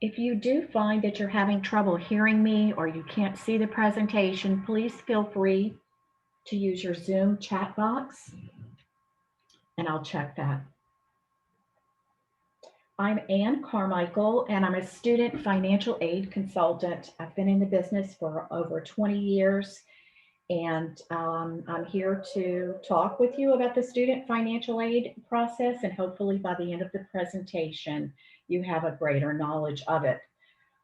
If you do find that you're having trouble hearing me or you can't see the presentation, please feel free to use your Zoom chat box and I'll check that. I'm Ann Carmichael and I'm a student financial aid consultant. I've been in the business for over 20 years and I'm here to talk with you about the student financial aid process, and hopefully by the end of the presentation, you have a greater knowledge of it.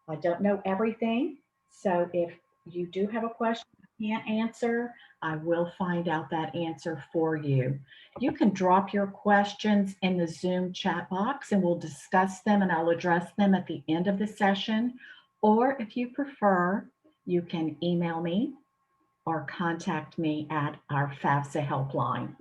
I don't know everything, so if you do have a question I can't answer, I will find out that answer for you. You can drop your questions in the Zoom chat box and we'll discuss them and I'll address them at the end of the session. Or if you prefer, you can email me or contact me at our FAFSA helpline.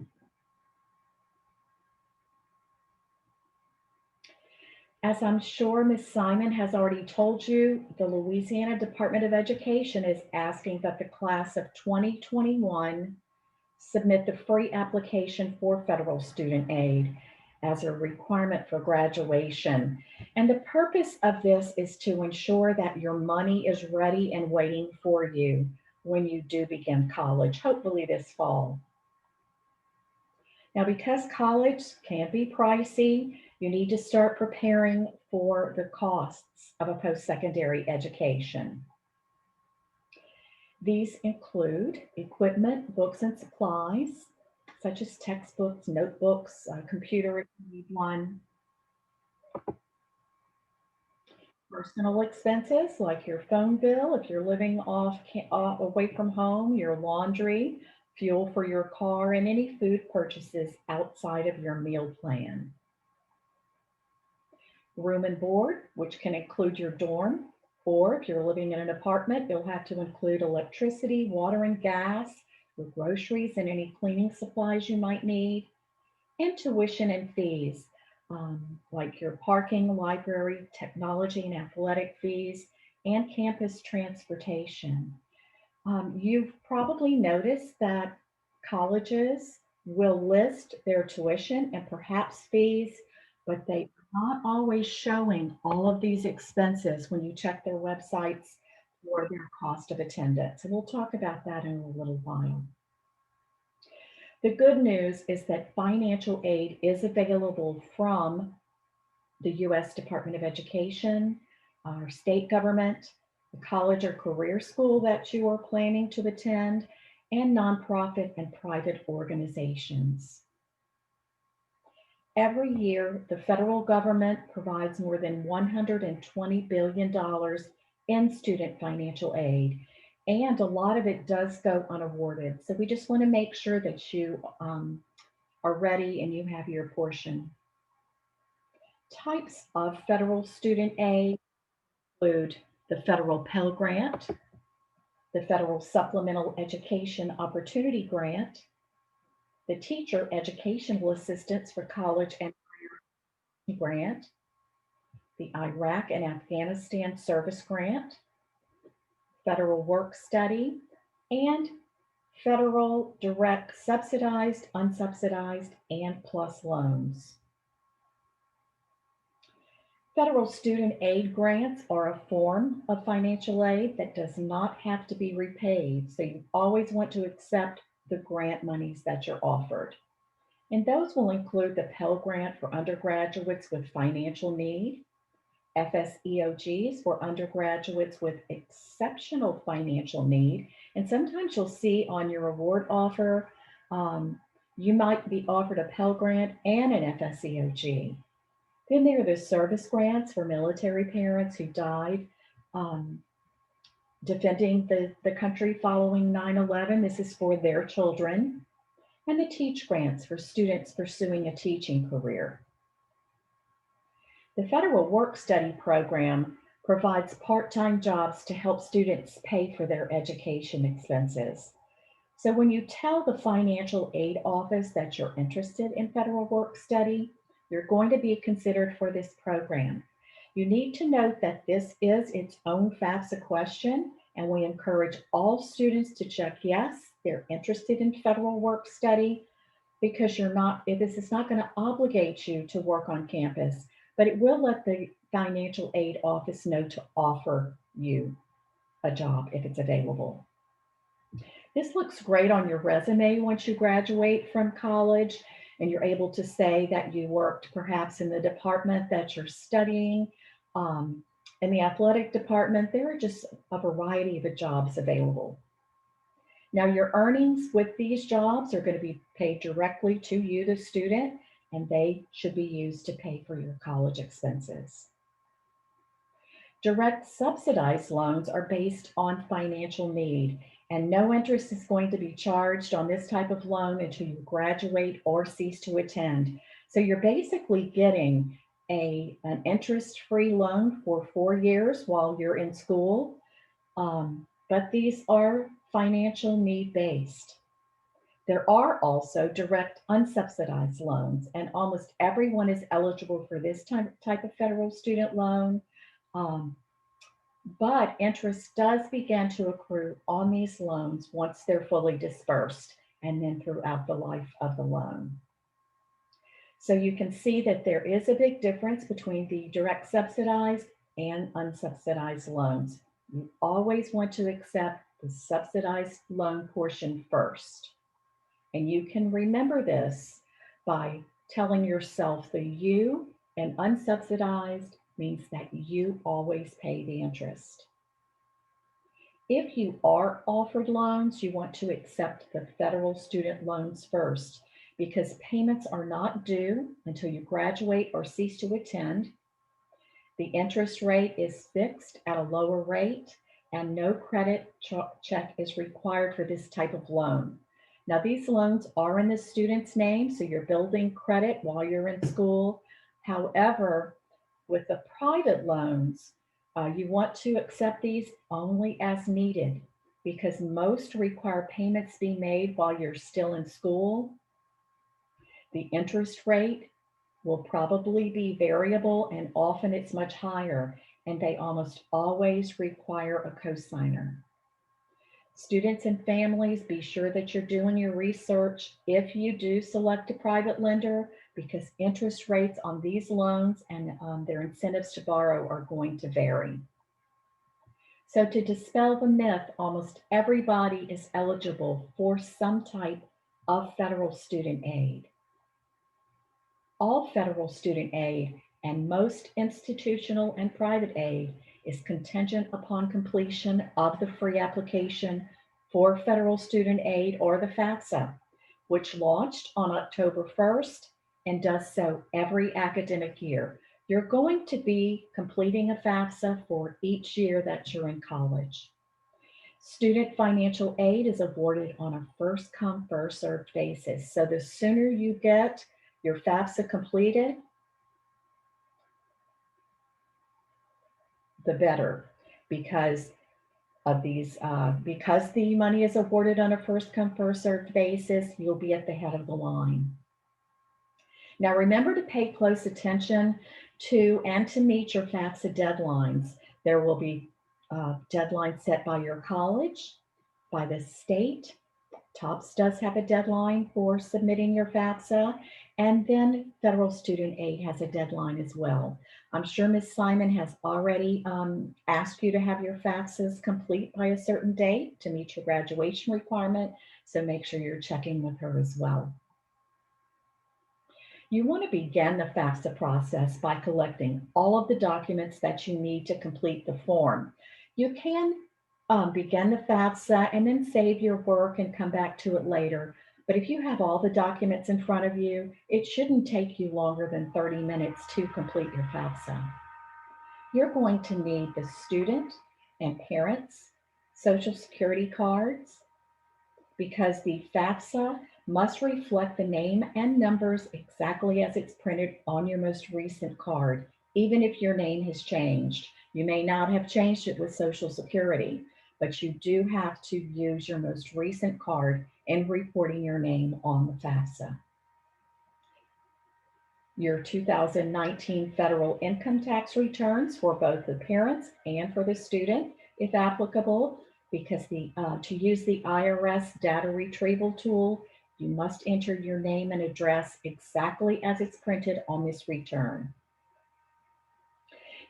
As I'm sure Ms. Simon has already told you, the Louisiana Department of Education is asking that the class of 2021 submit the free application for federal student aid as a requirement for graduation. And the purpose of this is to ensure that your money is ready and waiting for you when you do begin college, hopefully this fall. Now, because college can be pricey, you need to start preparing for the costs of a post-secondary education. These include equipment, books, and supplies, such as textbooks, notebooks, computer if you need one. Personal expenses like your phone bill, if you're living away from home, your laundry, fuel for your car, and any food purchases outside of your meal plan. Room and board, which can include your dorm, or if you're living in an apartment, you'll have to include electricity, water, and gas, your groceries, and any cleaning supplies you might need, and tuition and fees, like your parking, library, technology, and athletic fees, and campus transportation. You've probably noticed that colleges will list their tuition and perhaps fees, but they are not always showing all of these expenses when you check their websites or their cost of attendance. And we'll talk about that in a little while. The good news is that financial aid is available from the U.S. Department of Education, our state government, the college or career school that you are planning to attend, and nonprofit and private organizations. Every year, the federal government provides more than $120 billion in student financial aid, and a lot of it does go unawarded. So we just want to make sure that you are ready and you have your portion. Types of federal student aid include the federal Pell Grant, the federal Supplemental Education Opportunity Grant, the Teacher Educational Assistance for College and Career Grant, the Iraq and Afghanistan Service Grant, federal Work Study, and federal direct subsidized, unsubsidized, and plus loans. Federal student aid grants are a form of financial aid that does not have to be repaid, so you always want to accept the grant monies that you're offered. And those will include the Pell Grant for undergraduates with financial need, FSEOGs for undergraduates with exceptional financial need, and sometimes you'll see on your award offer, you might be offered a Pell Grant and an FSEOG. Then there are the service grants for military parents who died defending the country following 9/11. This is for their children. And the teach grants for students pursuing a teaching career. The Federal Work Study Program provides part-time jobs to help students pay for their education expenses. So when you tell the financial aid office that you're interested in federal work study, you're going to be considered for this program. You need to note that this is its own FAFSA question, and we encourage all students to check yes, they're interested in federal work study, because this is not going to obligate you to work on campus, but it will let the financial aid office know to offer you a job if it's available. This looks great on your resume once you graduate from college and you're able to say that you worked perhaps in the department that you're studying. Um, in the athletic department, there are just a variety of jobs available. Now, your earnings with these jobs are going to be paid directly to you, the student, and they should be used to pay for your college expenses. Direct subsidized loans are based on financial need, and no interest is going to be charged on this type of loan until you graduate or cease to attend. So you're basically getting an interest-free loan for 4 years while you're in school, but these are financial need based. There are also direct unsubsidized loans, and almost everyone is eligible for this type of federal student loan. Um, but interest does begin to accrue on these loans once they're fully dispersed and then throughout the life of the loan. So you can see that there is a big difference between the direct subsidized and unsubsidized loans. You always want to accept the subsidized loan portion first. And you can remember this by telling yourself the U and unsubsidized means that you always pay the interest. If you are offered loans, you want to accept the federal student loans first because payments are not due until you graduate or cease to attend. The interest rate is fixed at a lower rate, and no credit check is required for this type of loan. Now, these loans are in the student's name, so you're building credit while you're in school. However, with the private loans, you want to accept these only as needed because most require payments be made while you're still in school. The interest rate will probably be variable and often it's much higher, and they almost always require a cosigner. Students and families, be sure that you're doing your research if you do select a private lender because interest rates on these loans and their incentives to borrow are going to vary. So to dispel the myth, almost everybody is eligible for some type of federal student aid. All federal student aid and most institutional and private aid is contingent upon completion of the free application for federal student aid or the FAFSA, which launched on October 1st and does so every academic year. You're going to be completing a FAFSA for each year that you're in college. Student financial aid is awarded on a first come, first served basis. So the sooner you get your FAFSA completed, the better, because of these, because the money is awarded on a first come, first served basis, you'll be at the head of the line. Now remember to pay close attention to and to meet your FAFSA deadlines. There will be deadlines set by your college, by the state. TOPS does have a deadline for submitting your FAFSA, and then federal student aid has a deadline as well. I'm sure Ms. Simon has already asked you to have your FAFSAs complete by a certain date to meet your graduation requirement, so make sure you're checking with her as well. You want to begin the FAFSA process by collecting all of the documents that you need to complete the form. You can begin the FAFSA and then save your work and come back to it later. But if you have all the documents in front of you, it shouldn't take you longer than 30 minutes to complete your FAFSA. You're going to need the student and parents' Social Security cards, because the FAFSA must reflect the name and numbers exactly as it's printed on your most recent card, even if your name has changed. You may not have changed it with Social Security, but you do have to use your most recent card in reporting your name on the FAFSA. Your 2019 federal income tax returns for both the parents and for the student, if applicable, because to use the IRS data retrieval tool, you must enter your name and address exactly as it's printed on this return.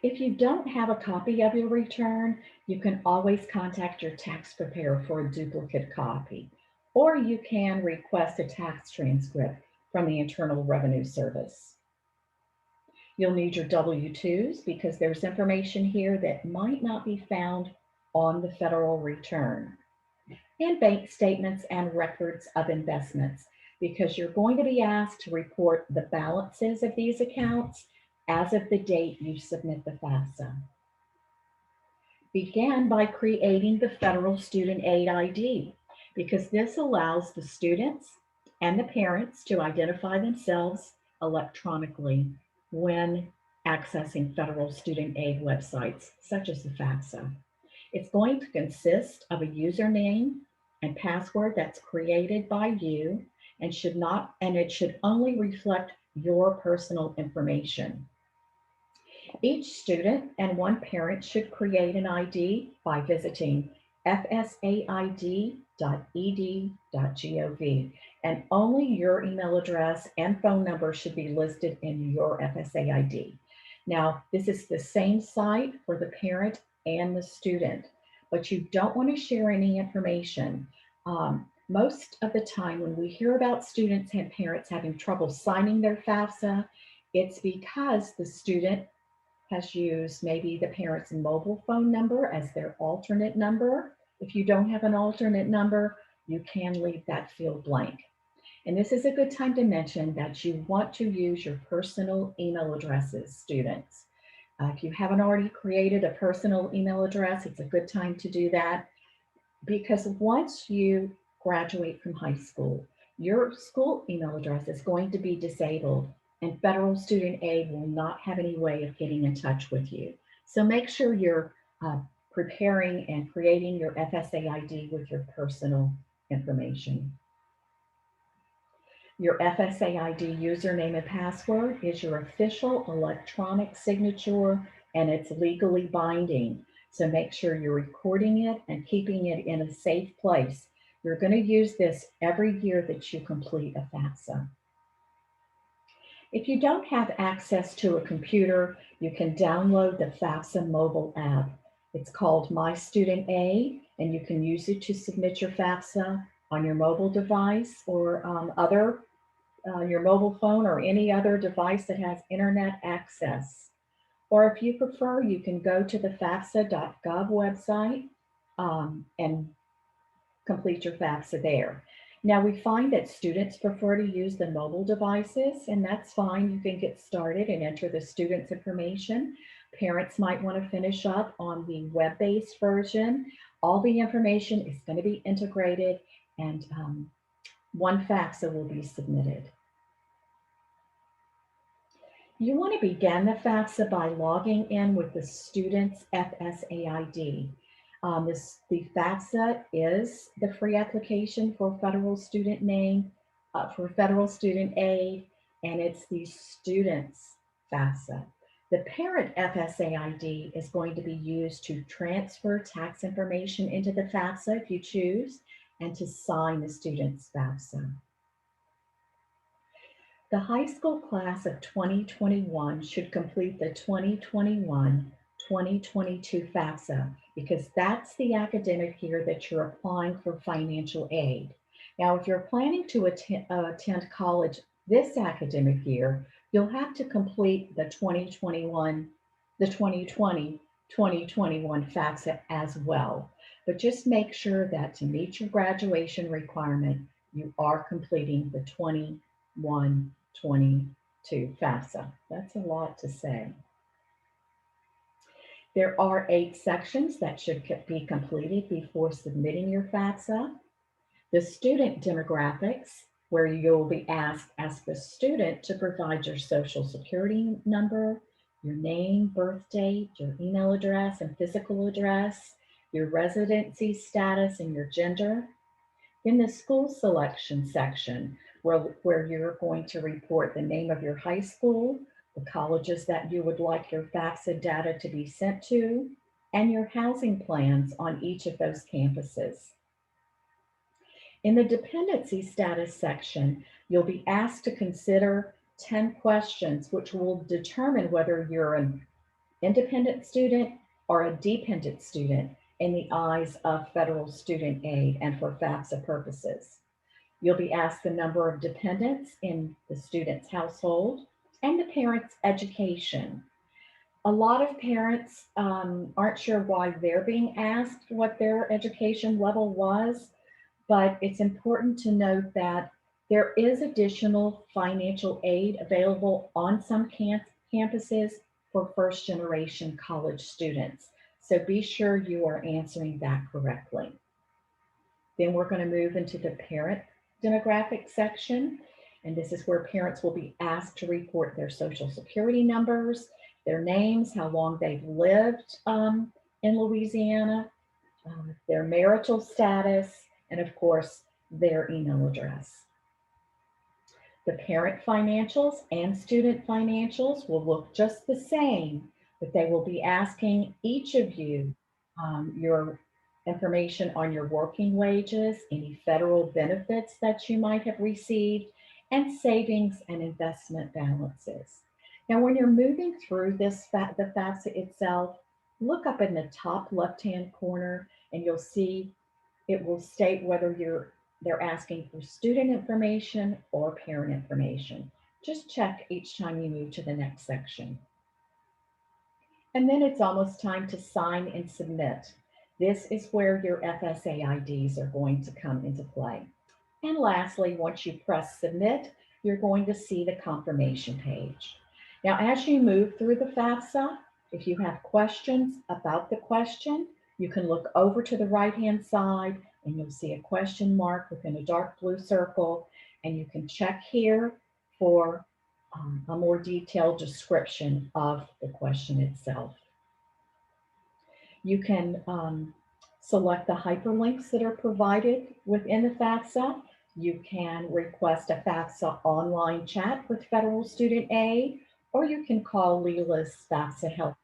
If you don't have a copy of your return, you can always contact your tax preparer for a duplicate copy, or you can request a tax transcript from the Internal Revenue Service. You'll need your W-2s because there's information here that might not be found on the federal return, and bank statements and records of investments because you're going to be asked to report the balances of these accounts as of the date you submit the FAFSA. Begin by creating the Federal Student Aid ID because this allows the students and the parents to identify themselves electronically when accessing federal student aid websites, such as the FAFSA. It's going to consist of a username and password that's created by you and it should only reflect your personal information. Each student and one parent should create an ID by visiting fsaid.ed.gov, and only your email address and phone number should be listed in your FSA ID. Now, this is the same site for the parent and the student, but you don't want to share any information. Most of the time when we hear about students and parents having trouble signing their FAFSA, it's because the student has used maybe the parent's mobile phone number as their alternate number. If you don't have an alternate number, you can leave that field blank. And this is a good time to mention that you want to use your personal email addresses, students. If you haven't already created a personal email address, it's a good time to do that because once you graduate from high school, your school email address is going to be disabled and federal student aid will not have any way of getting in touch with you. So make sure you're preparing and creating your FSA ID with your personal information. Your FSA ID username and password is your official electronic signature and it's legally binding. So make sure you're recording it and keeping it in a safe place. You're going to use this every year that you complete a FAFSA. If you don't have access to a computer, you can download the FAFSA mobile app. It's called My Student Aid, and you can use it to submit your FAFSA on your mobile device or your mobile phone or any other device that has internet access. Or if you prefer, you can go to the FAFSA.gov website and complete your FAFSA there. Now we find that students prefer to use the mobile devices, and that's fine. You can get started and enter the student's information. Parents might want to finish up on the web-based version. All the information is going to be integrated and one FAFSA will be submitted. You want to begin the FAFSA by logging in with the student's FSA ID. The FAFSA is the free application for federal student aid, and it's the student's FAFSA. The parent FSA ID is going to be used to transfer tax information into the FAFSA if you choose, and to sign the student's FAFSA. The high school class of 2021 should complete the 2021-2022 FAFSA because that's the academic year that you're applying for financial aid. Now, if you're planning to attend college this academic year, you'll have to complete the 2020-2021 FAFSA as well. But just make sure that to meet your graduation requirement, you are completing the 21-22 FAFSA. That's a lot to say. There are 8 sections that should be completed before submitting your FAFSA. The student demographics, where you'll be asked as the student to provide your social security number, your name, birth date, your email address and physical address, your residency status and your gender. In the school selection section, where you're going to report the name of your high school, the colleges that you would like your FAFSA data to be sent to, and your housing plans on each of those campuses. In the dependency status section, you'll be asked to consider 10 questions which will determine whether you're an independent student or a dependent student in the eyes of federal student aid and for FAFSA purposes. You'll be asked the number of dependents in the student's household and the parent's education. A lot of parents aren't sure why they're being asked what their education level was, but it's important to note that there is additional financial aid available on some campuses for first generation college students. So be sure you are answering that correctly. Then we're going to move into the parent demographic section. And this is where parents will be asked to report their social security numbers, their names, how long they've lived in Louisiana, their marital status, and of course, their email address. The parent financials and student financials will look just the same, but they will be asking each of you your information on your working wages, any federal benefits that you might have received, and savings and investment balances. Now, when you're moving through this, the FAFSA itself, look up in the top left-hand corner and you'll see it will state whether they're asking for student information or parent information. Just check each time you move to the next section. And then it's almost time to sign and submit. This is where your FSA IDs are going to come into play. And lastly, once you press submit, you're going to see the confirmation page. Now, as you move through the FAFSA, if you have questions about the question, you can look over to the right-hand side and you'll see a question mark within a dark blue circle, and you can check here for a more detailed description of the question itself. You can select the hyperlinks that are provided within the FAFSA. You can request a FAFSA online chat with federal student aid, or you can call Leela's FAFSA help.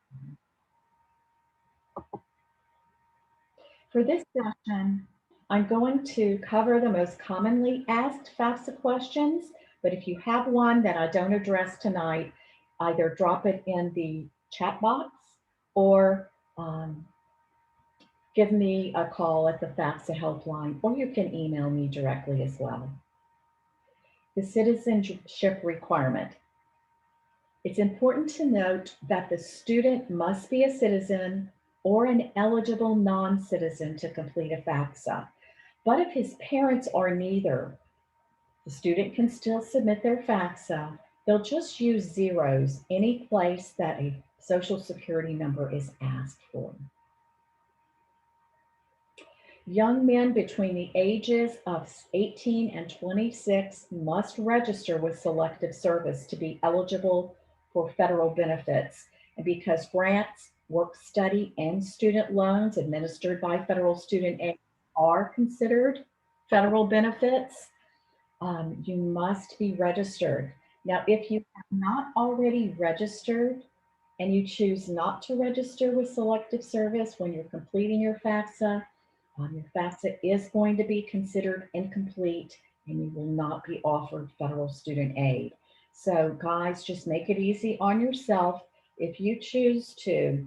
For this session, I'm going to cover the most commonly asked FAFSA questions, but if you have one that I don't address tonight, either drop it in the chat box or give me a call at the FAFSA helpline, or you can email me directly as well. The citizenship requirement. It's important to note that the student must be a citizen or an eligible non-citizen to complete a FAFSA. But if his parents are neither, the student can still submit their FAFSA. They'll just use zeros any place that a social security number is asked for. Young men between the ages of 18 and 26 must register with Selective Service to be eligible for federal benefits. And because grants, work study, and student loans administered by federal student aid are considered federal benefits, you must be registered. Now, if you have not already registered and you choose not to register with Selective Service when you're completing your FAFSA, your FAFSA is going to be considered incomplete and you will not be offered federal student aid. So guys, just make it easy on yourself. If you choose to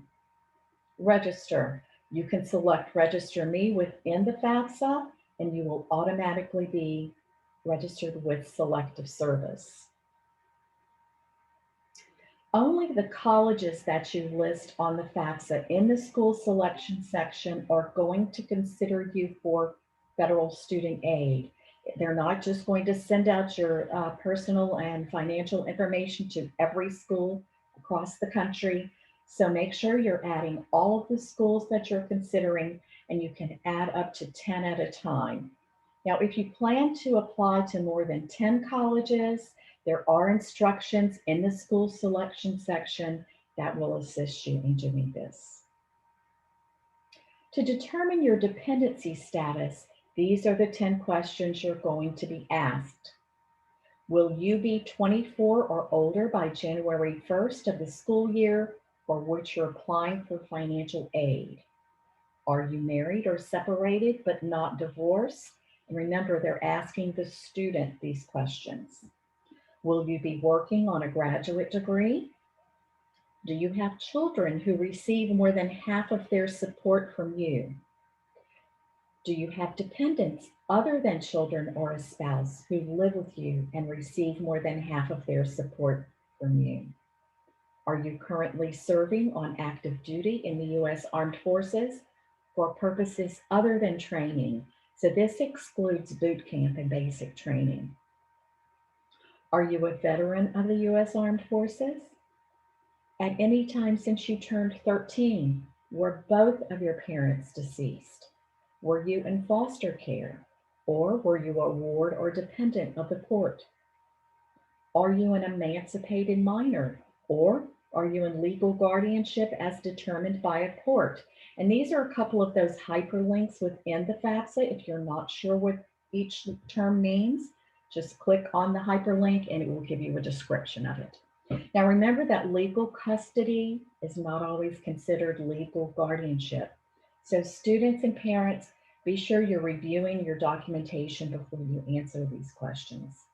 register, you can select Register Me within the FAFSA and you will automatically be registered with Selective Service. Only the colleges that you list on the FAFSA in the school selection section are going to consider you for federal student aid. They're not just going to send out your personal and financial information to every school across the country. So make sure you're adding all of the schools that you're considering, and you can add up to 10 at a time. Now, if you plan to apply to more than 10 colleges, there are instructions in the school selection section that will assist you in doing this. To determine your dependency status, these are the 10 questions you're going to be asked. Will you be 24 or older by January 1st of the school year for which you're applying for financial aid? Are you married or separated but not divorced? And remember, they're asking the student these questions. Will you be working on a graduate degree? Do you have children who receive more than half of their support from you? Do you have dependents other than children or a spouse who live with you and receive more than half of their support from you? Are you currently serving on active duty in the U.S. Armed Forces for purposes other than training? So this excludes boot camp and basic training. Are you a veteran of the U.S. Armed Forces? At any time since you turned 13, were both of your parents deceased? Were you in foster care? Or were you a ward or dependent of the court? Are you an emancipated minor? Or are you in legal guardianship as determined by a court? And these are a couple of those hyperlinks within the FAFSA. If you're not sure what each term means, just click on the hyperlink and it will give you a description of it. Now remember that legal custody is not always considered legal guardianship. So students and parents, be sure you're reviewing your documentation before you answer these questions.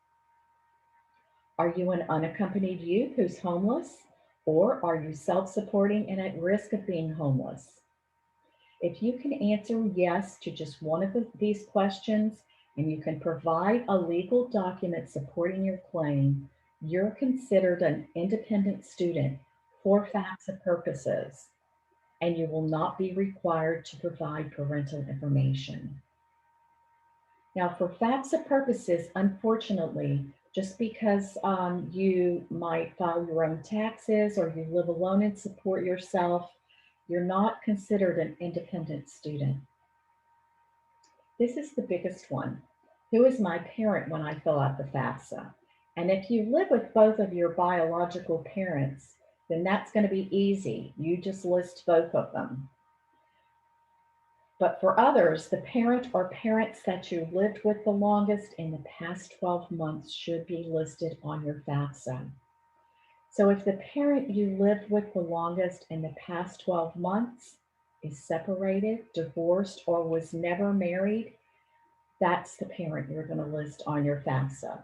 Are you an unaccompanied youth who's homeless? Or are you self-supporting and at risk of being homeless? If you can answer yes to just one of these questions and you can provide a legal document supporting your claim, you're considered an independent student for FAFSA purposes, and you will not be required to provide parental information. Now, for FAFSA purposes, unfortunately, just because you might file your own taxes or you live alone and support yourself, you're not considered an independent student. This is the biggest one. Who is my parent when I fill out the FAFSA? And if you live with both of your biological parents, then that's going to be easy. You just list both of them. But for others, the parent or parents that you lived with the longest in the past 12 months should be listed on your FAFSA. So if the parent you lived with the longest in the past 12 months is separated, divorced, or was never married, that's the parent you're going to list on your FAFSA.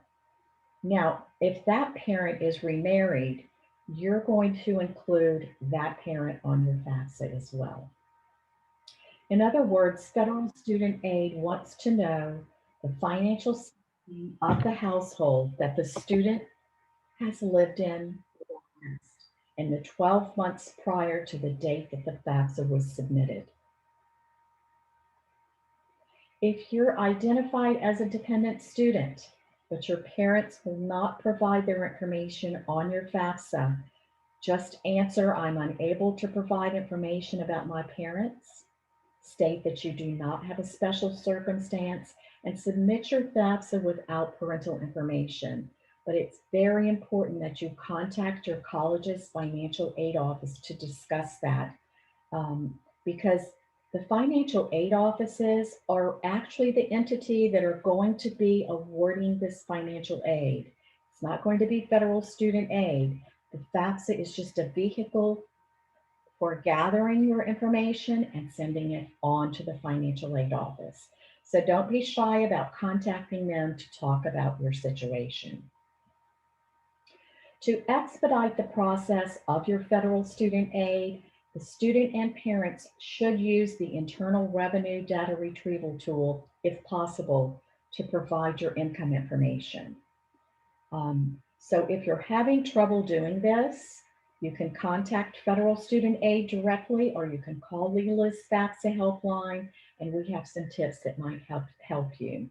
Now, if that parent is remarried, you're going to include that parent on your FAFSA as well. In other words, federal student aid wants to know the financial standing of the household that the student has lived in the 12 months prior to the date that the FAFSA was submitted. If you're identified as a dependent student, but your parents will not provide their information on your FAFSA, just answer, I'm unable to provide information about my parents. State that you do not have a special circumstance and submit your FAFSA without parental information. But it's very important that you contact your college's financial aid office to discuss that because the financial aid offices are actually the entity that are going to be awarding this financial aid. It's not going to be federal student aid. The FAFSA is just a vehicle for gathering your information and sending it on to the financial aid office. So don't be shy about contacting them to talk about your situation. To expedite the process of your federal student aid, the student and parents should use the Internal Revenue Data Retrieval tool, if possible, to provide your income information. So if you're having trouble doing this, you can contact federal student aid directly, or you can call Leela's FAFSA helpline, and we have some tips that might help you.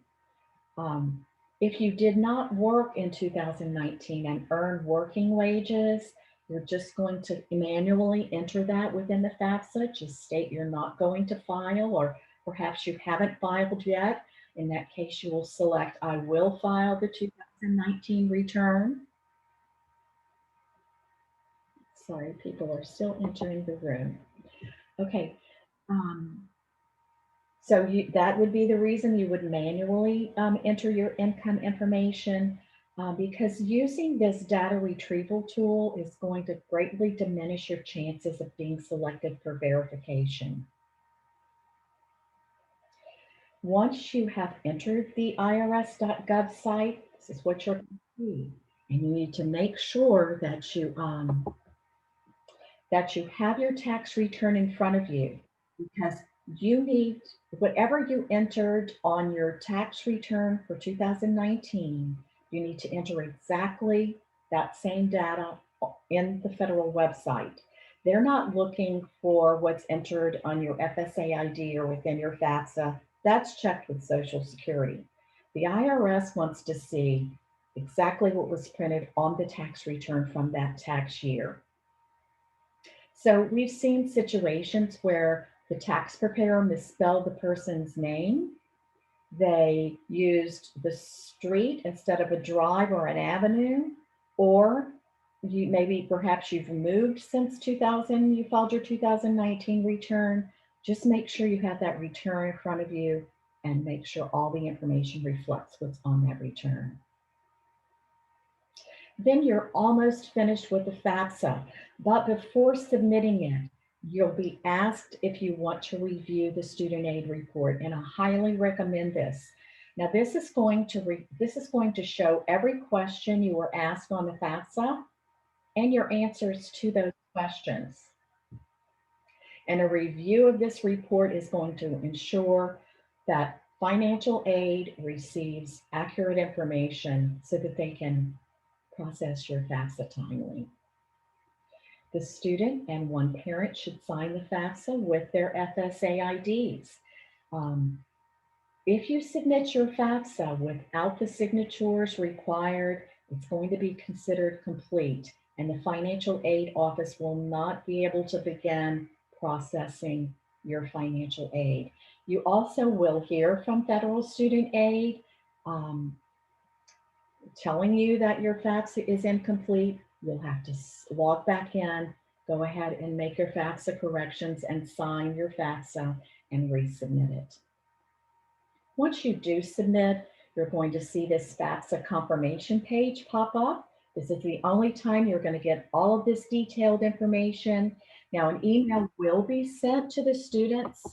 If you did not work in 2019 and earned working wages, you're just going to manually enter that within the FAFSA. Just state you're not going to file, or perhaps you haven't filed yet. In that case, you will select, I will file the 2019 return. Sorry, people are still entering the room. Okay. So that would be the reason you would manually enter your income information because using this data retrieval tool is going to greatly diminish your chances of being selected for verification. Once you have entered the irs.gov site, this is what you're going to see. And you need to make sure that you that you have your tax return in front of you, because you need whatever you entered on your tax return for 2019, you need to enter exactly that same data in the federal website. They're not looking for what's entered on your FSA ID or within your FAFSA. That's checked with Social Security. The IRS wants to see exactly what was printed on the tax return from that tax year. So we've seen situations where the tax preparer misspelled the person's name. They used the street instead of a drive or an avenue, or maybe perhaps you've moved since 2000, you filed your 2019 return. Just make sure you have that return in front of you and make sure all the information reflects what's on that return. Then you're almost finished with the FAFSA, but before submitting it, you'll be asked if you want to review the student aid report, and I highly recommend this. Now, this is going to show every question you were asked on the FAFSA and your answers to those questions. And a review of this report is going to ensure that financial aid receives accurate information so that they can process your FAFSA timely. The student and one parent should sign the FAFSA with their FSA IDs. If you submit your FAFSA without the signatures required, it's going to be considered complete, and the financial aid office will not be able to begin processing your financial aid. You also will hear from federal student aid telling you that your FAFSA is incomplete. You'll have to log back in, go ahead and make your FAFSA corrections and sign your FAFSA and resubmit it. Once you do submit, you're going to see this FAFSA confirmation page pop up. This is the only time you're going to get all of this detailed information. Now, an email will be sent to the students.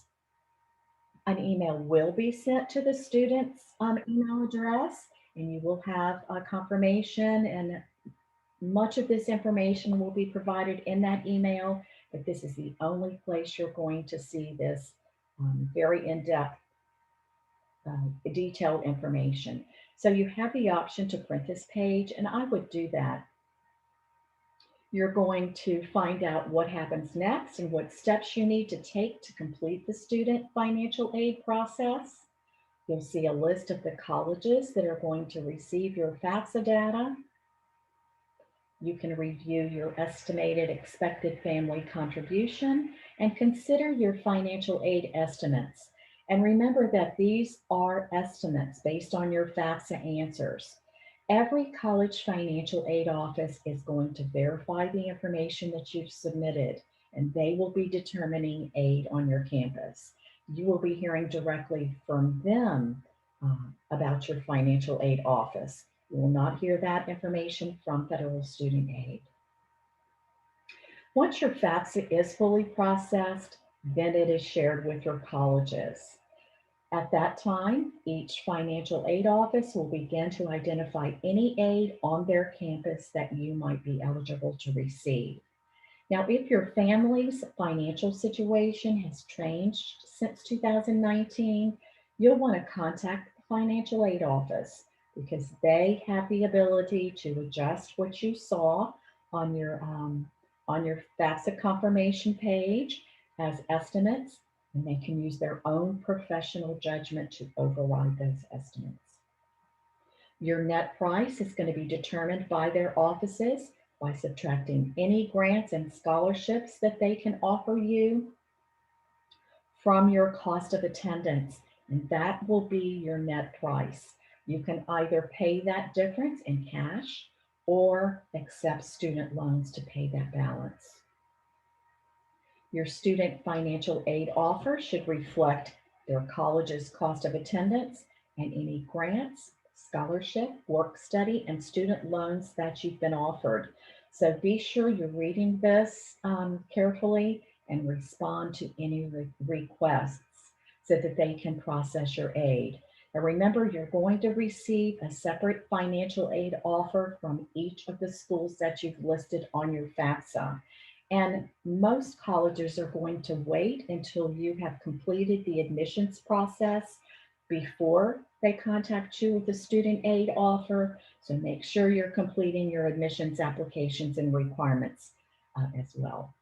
An email will be sent to the student's email address, and you will have a confirmation, and much of this information will be provided in that email, but this is the only place you're going to see this very in-depth, detailed information. So you have the option to print this page, and I would do that. You're going to find out what happens next and what steps you need to take to complete the student financial aid process. You'll see a list of the colleges that are going to receive your FAFSA data. You can review your estimated expected family contribution and consider your financial aid estimates. And remember that these are estimates based on your FAFSA answers. Every college financial aid office is going to verify the information that you've submitted, and they will be determining aid on your campus. You will be hearing directly from them about your financial aid office. You will not hear that information from federal student aid. Once your FAFSA is fully processed, then it is shared with your colleges. At that time, each financial aid office will begin to identify any aid on their campus that you might be eligible to receive. Now, if your family's financial situation has changed since 2019, you'll want to contact the financial aid office because they have the ability to adjust what you saw on your FAFSA confirmation page as estimates, and they can use their own professional judgment to override those estimates. Your net price is going to be determined by their offices by subtracting any grants and scholarships that they can offer you from your cost of attendance, and that will be your net price. You can either pay that difference in cash or accept student loans to pay that balance. Your student financial aid offer should reflect their college's cost of attendance and any grants, scholarship, work study, and student loans that you've been offered. So be sure you're reading this carefully and respond to any requests so that they can process your aid. Now remember, you're going to receive a separate financial aid offer from each of the schools that you've listed on your FAFSA. And most colleges are going to wait until you have completed the admissions process before they contact you with a student aid offer. So make sure you're completing your admissions applications and requirements as well.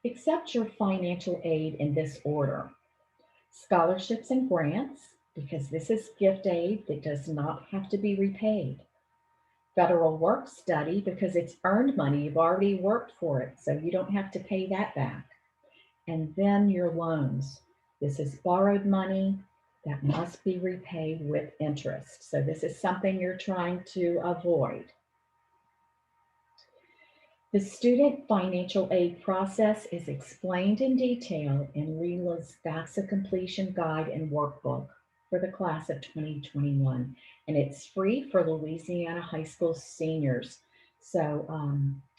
Accept your financial aid in this order: scholarships and grants, because this is gift aid that does not have to be repaid. Federal work study, because it's earned money, you've already worked for it, so you don't have to pay that back. And then your loans. This is borrowed money that must be repaid with interest. So this is something you're trying to avoid. The student financial aid process is explained in detail in Leela's FAFSA completion guide and workbook for the class of 2021. And it's free for Louisiana high school seniors. So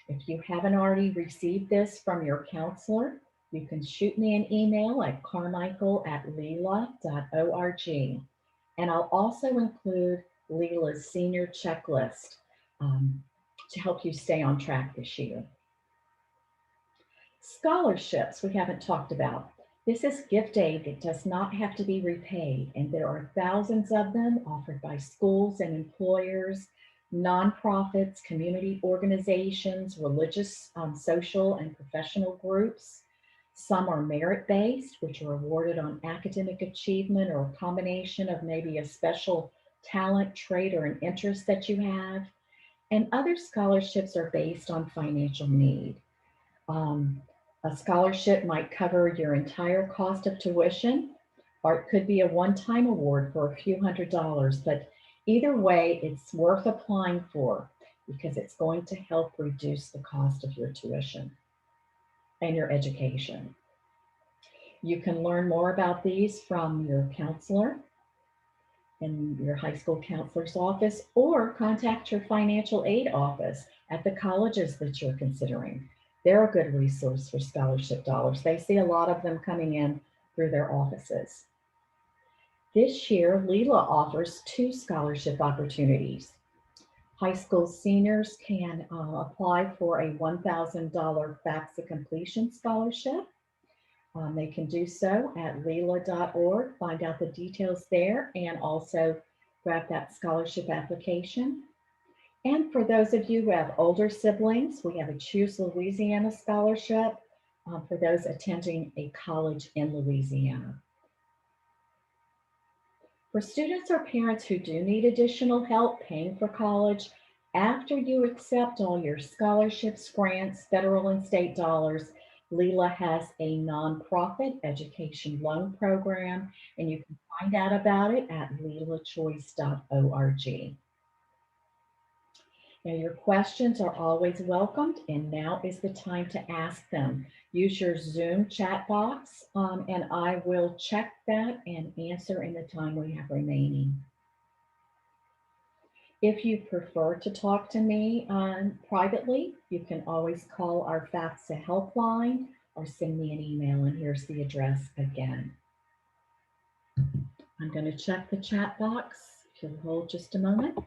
if you haven't already received this from your counselor, you can shoot me an email at carmichael@leela.org. And I'll also include Leela's senior checklist to help you stay on track this year. Scholarships we haven't talked about. This is gift aid that does not have to be repaid, and there are thousands of them offered by schools and employers, nonprofits, community organizations, religious, social, and professional groups. Some are merit-based, which are awarded on academic achievement or a combination of maybe a special talent, trait, or an interest that you have. And other scholarships are based on financial need. A scholarship might cover your entire cost of tuition, or it could be a one-time award for a few $100s, but either way, it's worth applying for because it's going to help reduce the cost of your tuition and your education. You can learn more about these from your counselor in your high school counselor's office, or contact your financial aid office at the colleges that you're considering. They're a good resource for scholarship dollars. They see a lot of them coming in through their offices. This year, Leela offers 2 scholarship opportunities. High school seniors can apply for a $1,000 FAFSA completion scholarship. They can do so at leela.org, find out the details there, and also grab that scholarship application. And for those of you who have older siblings, we have a Choose Louisiana scholarship for those attending a college in Louisiana. For students or parents who do need additional help paying for college, after you accept all your scholarships, grants, federal and state dollars, Leela has a nonprofit education loan program, and you can find out about it at leelachoice.org. Now, your questions are always welcomed, and now is the time to ask them. Use your Zoom chat box, and I will check that and answer in the time we have remaining. If you prefer to talk to me privately, you can always call our FAFSA helpline or send me an email, and here's the address again. I'm going to check the chat box. If you'll hold just a moment.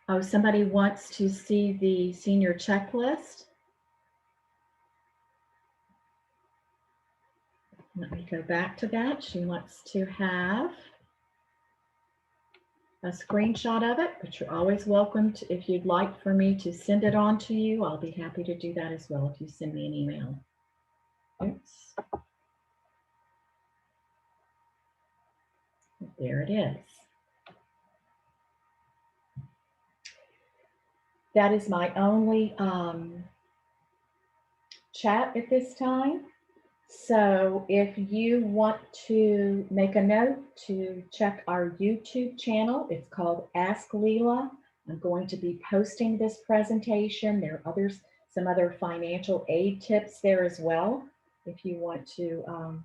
Oh, somebody wants to see the senior checklist. Let me go back to that. She wants to have a screenshot of it, but you're always welcome to, if you'd like for me to send it on to you, I'll be happy to do that as well if you send me an email. Oops. There it is. That is my only chat at this time. So if you want to make a note to check our YouTube channel, it's called Ask Leela. I'm going to be posting this presentation. There are some other financial aid tips there as well, if you want to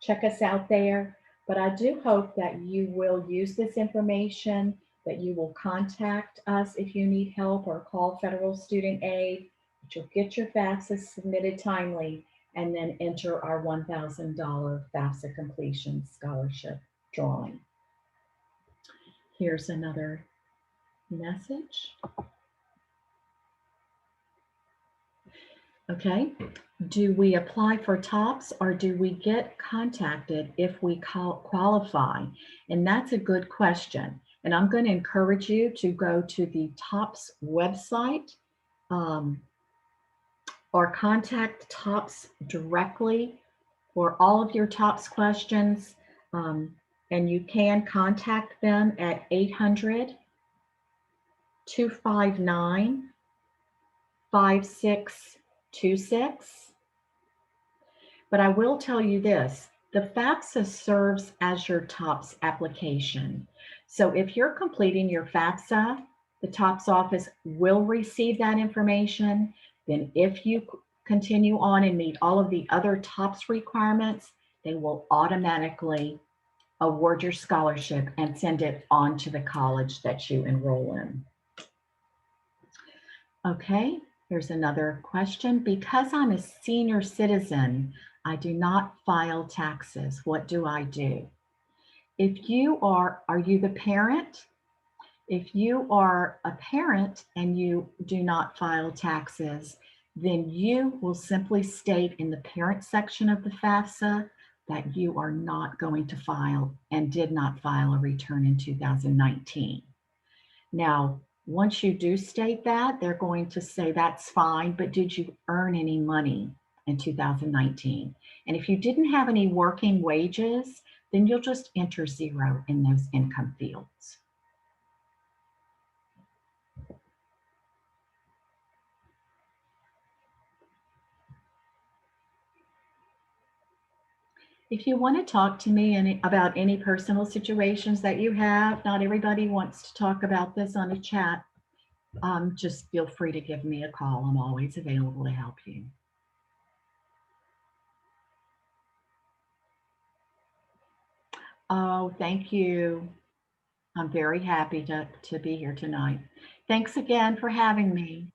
check us out there. But I do hope that you will use this information, that you will contact us if you need help or call Federal Student Aid, that you'll get your FAFSA submitted timely, and then enter our $1,000 FAFSA completion scholarship drawing. Here's another message. Okay. Do we apply for TOPS or do we get contacted if we qualify? And that's a good question. And I'm going to encourage you to go to the TOPS website um, or contact TOPS directly for all of your TOPS questions. Um, and you can contact them at 800-259-5626. But I will tell you this, the FAFSA serves as your TOPS application. So if you're completing your FAFSA, the TOPS office will receive that information. Then if you continue on and meet all of the other TOPS requirements, they will automatically award your scholarship and send it on to the college that you enroll in. Okay, here's another question. Because I'm a senior citizen, I do not file taxes. What do I do? If you are you the parent? If you are a parent and you do not file taxes, then you will simply state in the parent section of the FAFSA that you are not going to file and did not file a return in 2019. Now, once you do state that, they're going to say that's fine, but did you earn any money in 2019? And if you didn't have any working wages, then you'll just enter 0 in those income fields. If you want to talk to me about any personal situations that you have, not everybody wants to talk about this on a chat, just feel free to give me a call. I'm always available to help you. Oh, thank you. I'm very happy to be here tonight. Thanks again for having me.